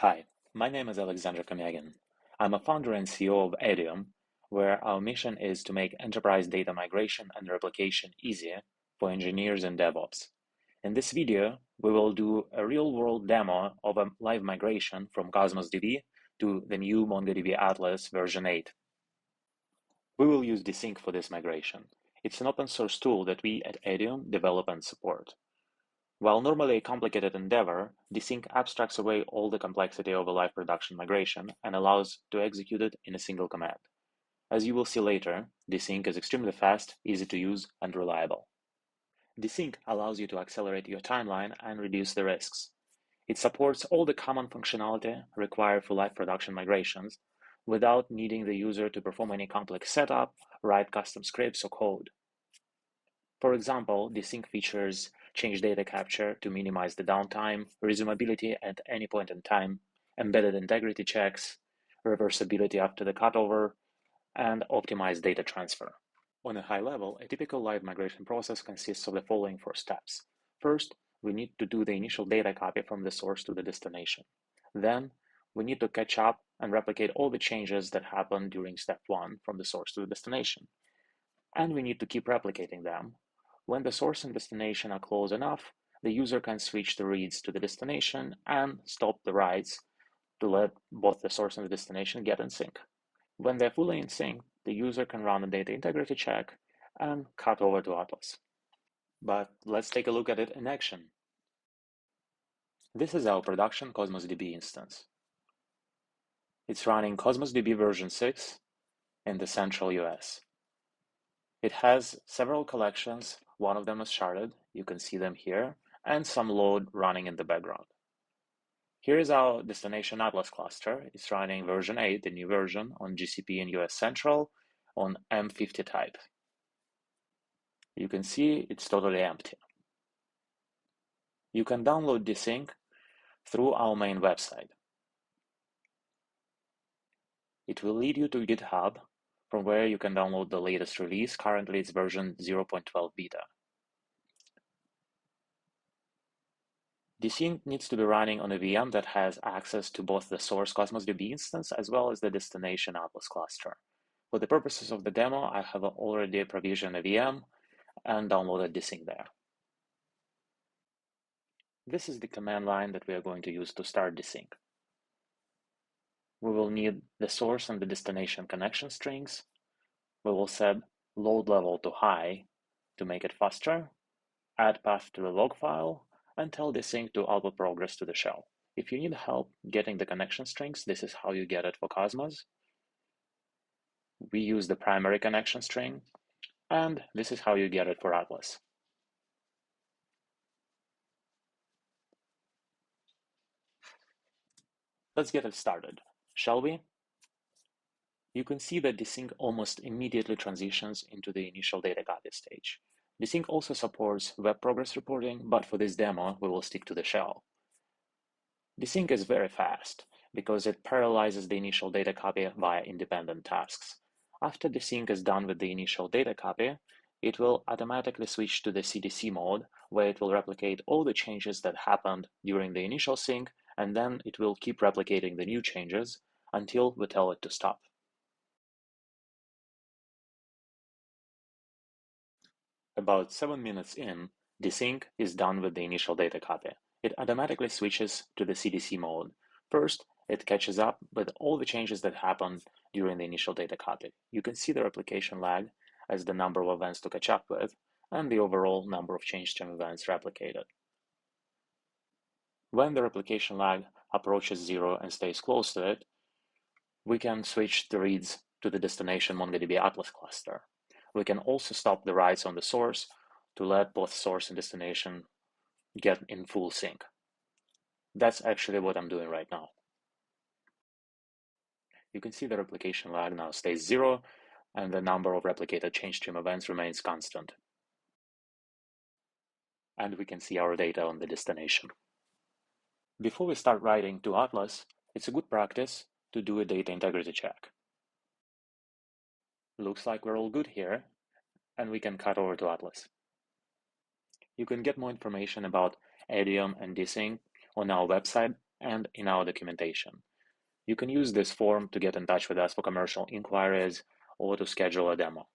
Hi, my name is Alexander Komyagin. I'm a founder and CEO of Adiom, where our mission is to make enterprise data migration and replication easier for engineers and DevOps. In this video, we will do a real-world demo of a live migration from Cosmos DB to the new MongoDB Atlas version 8. We will use dsync for this migration. It's an open source tool that we at Adiom develop and support. While normally a complicated endeavor, dsync abstracts away all the complexity of a live production migration and allows to execute it in a single command. As you will see later, dsync is extremely fast, easy to use, and reliable. Dsync allows you to accelerate your timeline and reduce the risks. It supports all the common functionality required for live production migrations without needing the user to perform any complex setup, write custom scripts, or code. For example, dsync features change data capture to minimize the downtime, resumability at any point in time, embedded integrity checks, reversibility after the cutover, and optimized data transfer. On a high level, a typical live migration process consists of the following four steps. First, we need to do the initial data copy from the source to the destination. Then, we need to catch up and replicate all the changes that happened during step 1 from the source to the destination. And we need to keep replicating them. When the source and destination are close enough, the user can switch the reads to the destination and stop the writes to let both the source and the destination get in sync. When they're fully in sync, the user can run a data integrity check and cut over to Atlas. But let's take a look at it in action. This is our production Cosmos DB instance. It's running Cosmos DB version 6 in the central US. It has several collections, one of them is sharded, you can see them here, and some load running in the background. Here is our destination Atlas cluster. It's running version 8, the new version, on GCP and US Central on M50 type. You can see it's totally empty. You can download dsync through our main website. It will lead you to GitHub, from where you can download the latest release. Currently it's version 0.12 beta. Dsync needs to be running on a VM that has access to both the source Cosmos DB instance as well as the destination Atlas cluster. For the purposes of the demo, I have already provisioned a VM and downloaded dsync there. This is the command line that we are going to use to start dsync. We will need the source and the destination connection strings. We will set load level to high to make it faster, add path to the log file, and tell dsync to output progress to the shell. If you need help getting the connection strings, this is how you get it for Cosmos. We use the primary connection string, and this is how you get it for Atlas. Let's get it started, shall we? You can see that dsync almost immediately transitions into the initial data copy stage. Dsync also supports web progress reporting, but for this demo, we will stick to the shell. Dsync is very fast because it parallelizes the initial data copy via independent tasks. After dsync is done with the initial data copy, it will automatically switch to the CDC mode, where it will replicate all the changes that happened during the initial sync, and then it will keep replicating the new changes until we tell it to stop. About 7 minutes in, dsync is done with the initial data copy. It automatically switches to the CDC mode. First, it catches up with all the changes that happened during the initial data copy. You can see the replication lag as the number of events to catch up with, and the overall number of change stream events replicated. When the replication lag approaches 0 and stays close to it, we can switch the reads to the destination MongoDB Atlas cluster. We can also stop the writes on the source to let both source and destination get in full sync. That's actually what I'm doing right now. You can see the replication lag now stays 0, and the number of replicated change stream events remains constant. And we can see our data on the destination. Before we start writing to Atlas, it's a good practice to do a data integrity check. Looks like we're all good here, and we can cut over to Atlas. You can get more information about Adiom and dsync on our website and in our documentation. You can use this form to get in touch with us for commercial inquiries or to schedule a demo.